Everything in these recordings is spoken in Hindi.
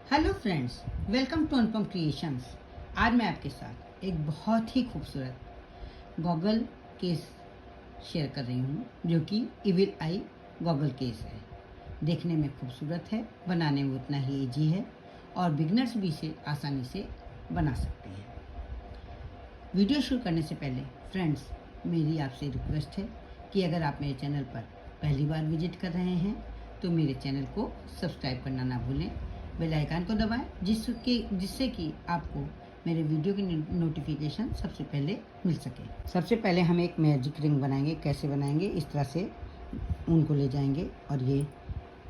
Hello friends, welcome to Anupam creations. आज मैं आपके साथ एक बहुत ही खूबसूरत गॉगल केस शेयर कर रही हूँ जो कि इविल आई गॉगल केस है। देखने में खूबसूरत है, बनाने में उतना ही इजी है और बिगनर्स भी इसे आसानी से बना सकते हैं। वीडियो शुरू करने से पहले फ्रेंड्स, मेरी आपसे रिक्वेस्ट है कि अगर आप मेरे चैनल पर पहली बार विजिट कर रहे हैं तो मेरे चैनल को सब्सक्राइब करना ना भूलें, बेल आइकन को दबाएं जिससे कि आपको मेरे वीडियो की नोटिफिकेशन सबसे पहले मिल सके। सबसे पहले हम एक मैजिक रिंग बनाएंगे। कैसे बनाएंगे? इस तरह से ऊन को ले जाएंगे और ये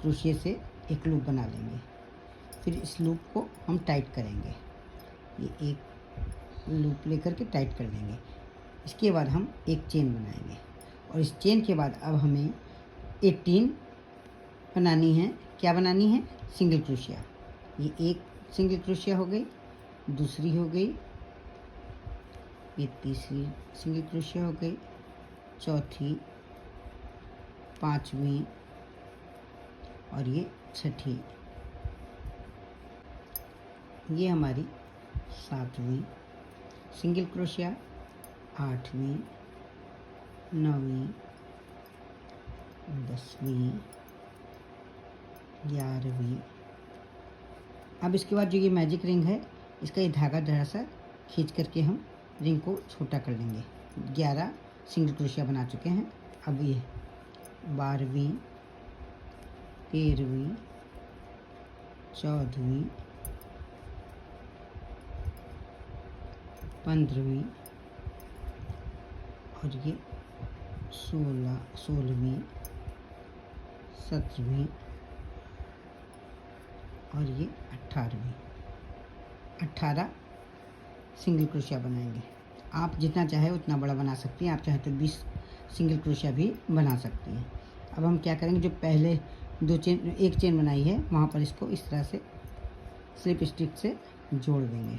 क्रोशिये से एक लूप बना लेंगे। फिर इस लूप को हम टाइट करेंगे। ये एक लूप लेकर के टाइट कर लेंगे। इसके बाद हम एक चेन बनाएंगे और इस चेन के बाद अब हमें 18 बनानी है। क्या बनानी है? Single crochet. ये एक सिंगल क्रोशिया हो गई, दूसरी हो गई, ये तीसरी सिंगल क्रोशिया हो गई, चौथी, पांचवी और ये छठी। ये हमारी सातवीं सिंगल क्रोशिया, आठवीं, नौवीं, 10वीं, 11वीं। अब इसके बाद जो ये मैजिक रिंग है, इसका ये धागा जरा सा खींच करके हम रिंग को छोटा कर लेंगे। 11 सिंगल क्रोशिया बना चुके हैं। अब ये 12वीं, 13वीं, 14वीं, 15वीं और ये 16वीं, 17वीं और ये 18वीं। 18 सिंगल क्रोशिया बनाएंगे। आप जितना चाहे उतना बड़ा बना सकती हैं। आप चाहे तो 20 सिंगल क्रोशिया भी बना सकती हैं। अब हम क्या करेंगे, जो पहले एक चेन बनाई है वहाँ पर इसको इस तरह से स्लिप स्टिच से जोड़ देंगे।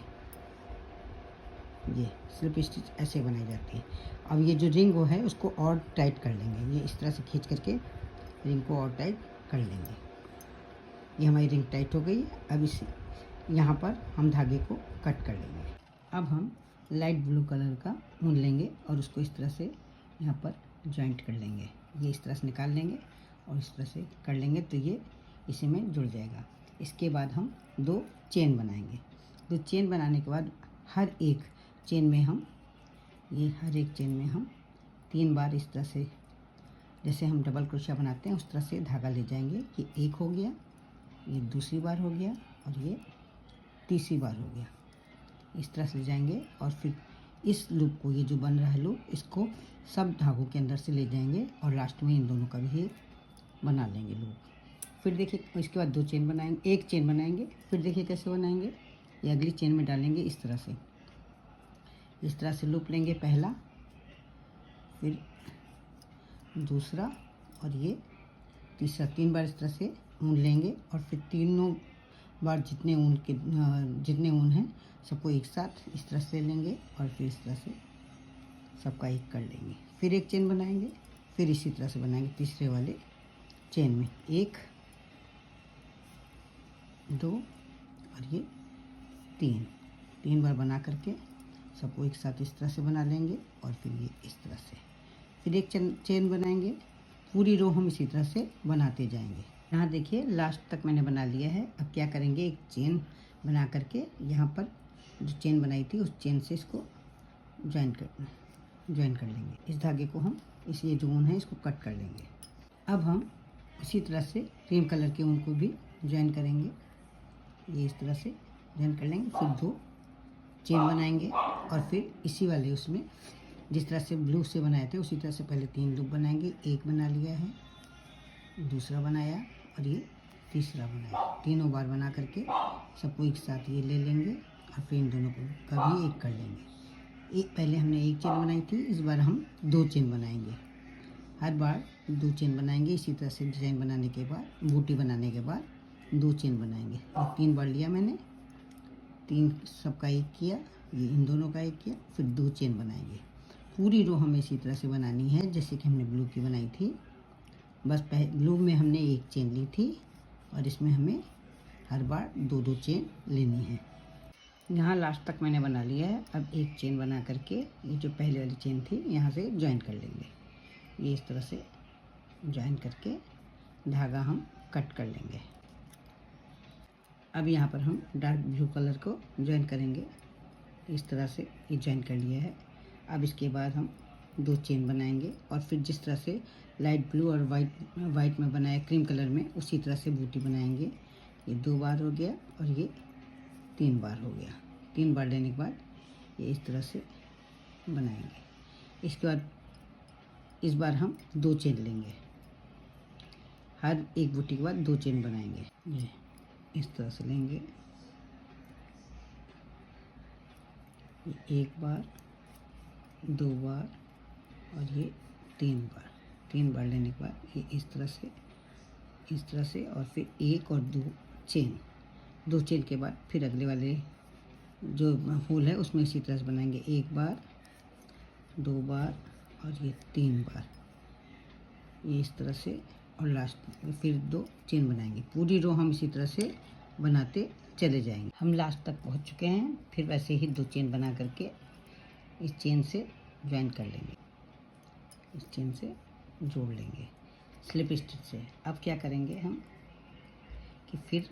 ये स्लिप स्टिच ऐसे बनाई जाती है। अब ये जो रिंग वो है उसको और टाइट कर लेंगे। ये इस तरह से खींच करके रिंग को और टाइट कर लेंगे। ये हमारी रिंग टाइट हो गई। अब इस यहाँ पर हम धागे को कट कर लेंगे। अब हम लाइट ब्लू कलर का ऊन लेंगे और उसको इस तरह से यहाँ पर जॉइंट कर लेंगे। ये इस तरह से निकाल लेंगे और इस तरह से कर लेंगे तो ये इसी में जुड़ जाएगा। इसके बाद हम 2 चेन बनाएंगे। 2 चेन बनाने के बाद हर एक चेन में हम 3 बार इस तरह से, जैसे हम डबल क्रोशिया बनाते हैं उस तरह से धागा ले जाएंगे। ये एक हो गया, ये दूसरी बार हो गया और ये तीसरी बार हो गया। इस तरह से ले जाएंगे और फिर इस लूप को, ये जो बन रहा है लूप, इसको सब धागों के अंदर से ले जाएंगे और लास्ट में इन दोनों का भी बना लेंगे लूप। फिर देखिए इसके बाद 2 चेन बनाएंगे, एक चेन बनाएंगे। फिर देखिए कैसे बनाएंगे। ये अगली चेन में डालेंगे इस तरह से लूप लेंगे पहला, फिर दूसरा और ये तीसरा। 3 बार इस तरह से ऊन लेंगे और फिर तीनों बार जितने ऊन हैं सबको एक साथ इस तरह से लेंगे और फिर इस तरह से सबका एक कर लेंगे। फिर एक चेन बनाएंगे, फिर इसी तरह से बनाएंगे तीसरे वाले चेन में 1, 2 और ये 3 बार बना करके सबको एक साथ इस तरह से बना लेंगे और फिर ये इस तरह से। फिर एक चेन बनाएंगे। पूरी रो हम इसी तरह से बनाते जाएंगे। यहाँ देखिए लास्ट तक मैंने बना लिया है। अब क्या करेंगे, एक चेन बना करके यहाँ पर जो चेन बनाई थी उस चेन से इसको ज्वाइन कर लेंगे। इस धागे को हम ये जो ऊन है इसको कट कर लेंगे। अब हम इसी तरह से क्रीम कलर के ऊन को भी ज्वाइन करेंगे। ये इस तरह से ज्वाइन कर लेंगे। फिर 2 चेन बनाएंगे और फिर इसी वाले उसमें जिस तरह से ब्लू से बनाए थे उसी तरह से पहले 3 लूप बनाएंगे। एक बना लिया है, दूसरा बनाया और ये तीसरा बनाया। तीनों बार बना करके सबको एक साथ ये ले लेंगे और फिर इन दोनों को कभी एक कर लेंगे। पहले हमने एक चेन बनाई थी, इस बार हम 2 चेन बनाएंगे। हर बार 2 चेन बनाएंगे। इसी तरह से डिज़ाइन बनाने के बाद, बूटी बनाने के बाद 2 चेन बनाएंगे। 3 बार लिया मैंने, 3 सबका एक किया, ये इन दोनों का एक किया, फिर 2 चेन बनाएंगे। पूरी रो हमें इसी तरह से बनानी है जैसे कि हमने ब्लू की बनाई थी। बस ब्लू में हमने एक चेन ली थी और इसमें हमें हर बार 2-2 चेन लेनी है। यहाँ लास्ट तक मैंने बना लिया है। अब एक चेन बना करके ये जो पहले वाली चेन थी यहाँ से ज्वाइन कर लेंगे। ये इस तरह से ज्वाइन करके धागा हम कट कर लेंगे। अब यहाँ पर हम डार्क ब्लू कलर को ज्वाइन करेंगे। इस तरह से ये ज्वाइन कर लिया है। अब इसके बाद हम 2 चेन बनाएंगे और फिर जिस तरह से लाइट ब्लू और वाइट में बनाया क्रीम कलर में, उसी तरह से बूटी बनाएंगे। ये 2 बार हो गया और ये 3 बार हो गया। 3 बार लेने के बाद ये इस तरह से बनाएंगे। इसके बाद इस बार हम 2 चेन लेंगे। हर एक बूटी के बाद 2 चेन बनाएंगे। ये इस तरह से लेंगे। ये 1 बार, 2 बार और ये 3 बार। 3 बार लेने के बाद ये इस तरह से और फिर 1 और 2 चेन। 2 चेन के बाद फिर अगले वाले जो होल है उसमें इसी तरह से बनाएंगे। 1 बार, 2 बार और ये 3 बार। ये इस तरह से और लास्ट में फिर 2 चेन बनाएंगे। पूरी रो हम इसी तरह से बनाते चले जाएंगे। हम लास्ट तक पहुंच चुके हैं। फिर वैसे ही 2 चेन बना करके इस चेन से ज्वाइन कर लेंगे। इस चेन से जोड़ लेंगे स्लिप स्टिच से। अब क्या करेंगे हम कि फिर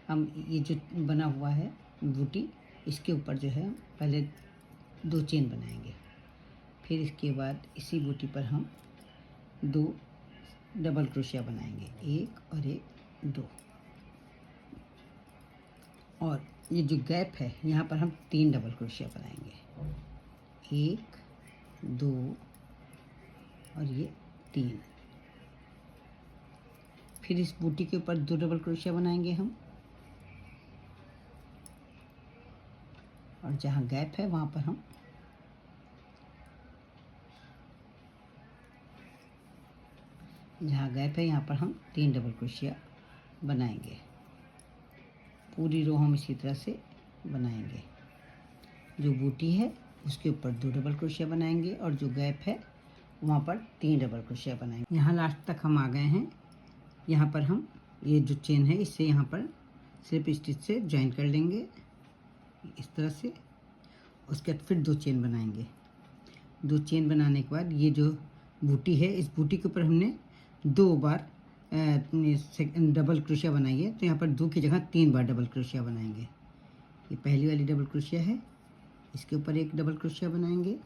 हम ये जो बना हुआ है बूटी, इसके ऊपर जो है पहले 2 चेन बनाएंगे। फिर इसके बाद इसी बूटी पर हम 2 डबल क्रोशिया बनाएंगे। 1 और 1, 2। और ये जो गैप है यहाँ पर हम 3 डबल क्रोशिया बनाएंगे। 1, 2 और ये 3। फिर इस बूटी के ऊपर 2 डबल क्रोशिया बनाएंगे हम। और जहाँ गैप है वहाँ पर हम यहाँ पर हम 3 डबल क्रोशिया बनाएंगे। पूरी रो हम इसी तरह से बनाएंगे। जो बूटी है उसके ऊपर 2 डबल क्रोशिया बनाएंगे और जो गैप है वहाँ पर 3 डबल क्रोशिया बनाएंगे। यहाँ लास्ट तक हम आ गए हैं। यहाँ पर हम ये जो चेन है इससे यहाँ पर स्लिप स्टिच से ज्वाइन कर लेंगे इस तरह से। उसके बाद फिर 2 चेन बनाएंगे। 2 चेन बनाने के बाद ये जो बूटी है इस बूटी के ऊपर हमने 2 बार डबल क्रोशिया बनाई है, तो यहाँ पर 2 की जगह 3 बार डबल क्रोशिया बनाएंगे। ये पहली वाली डबल क्रोशिया है, इसके ऊपर 1 डबल क्रोशिया बनाएंगे।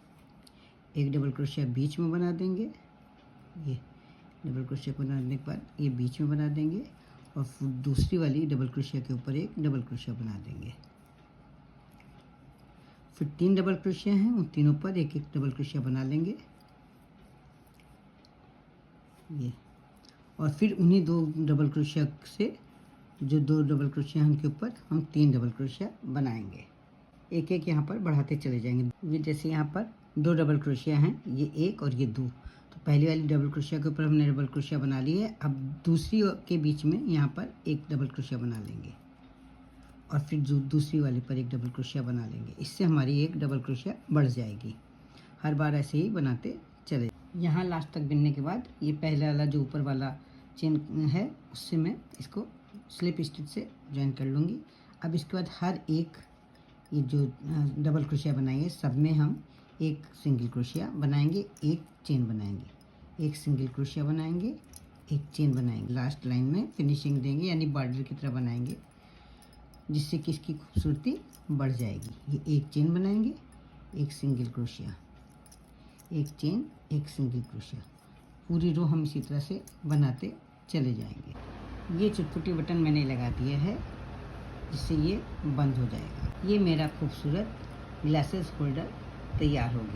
1 डबल क्रोशिया बीच में बना देंगे। ये डबल क्रोशिया बनाने के बाद ये बीच में बना देंगे और फिर दूसरी वाली डबल क्रोशिया के ऊपर 1 डबल क्रोशिया बना देंगे। फिर 3 डबल क्रोशिया हैं, उन तीनों पर 1-1 डबल क्रोशिया बना लेंगे। ये और फिर उन्हीं 2 डबल क्रोशिया से जो 2 डबल क्रोशिया हैं उनके ऊपर हम 3 डबल क्रोशिया बनाएंगे। एक एक यहाँ पर बढ़ाते चले जाएंगे। ये जैसे यहाँ पर 2 डबल क्रोशिया हैं, ये 1 और ये 2, तो पहली वाली डबल क्रोशिया के ऊपर हमने डबल क्रोशिया बना ली है। अब दूसरी के बीच में यहाँ पर 1 डबल क्रोशिया बना लेंगे और फिर जो दूसरी वाली पर 1 डबल क्रोशिया बना लेंगे। इससे हमारी 1 डबल क्रोशिया बढ़ जाएगी। हर बार ऐसे ही बनाते चले। यहाँ लास्ट तक बिनने के बाद ये पहला वाला जो ऊपर वाला चेन है उससे मैं इसको स्लिप स्टिच से ज्वाइन कर लूँगी। अब इसके बाद हर एक ये जो डबल क्रोशिया बनाई है सब में हम 1 सिंगल क्रोशिया बनाएंगे, 1 चेन बनाएंगे, 1 सिंगल क्रोशिया बनाएंगे, 1 चेन बनाएंगे। लास्ट लाइन में फिनिशिंग देंगे यानी बॉर्डर की तरह बनाएंगे, जिससे कि इसकी खूबसूरती बढ़ जाएगी। ये 1 चेन बनाएंगे, 1 single crochet, 1 chain, 1 single crochet. पूरी रो हम इसी तरह से बनाते चले जाएंगे। ये चुटपुटी बटन मैंने लगा दिया है जिससे ये बंद हो जाएगा। ये मेरा खूबसूरत ग्लासेस होल्डर तैयार हो गया।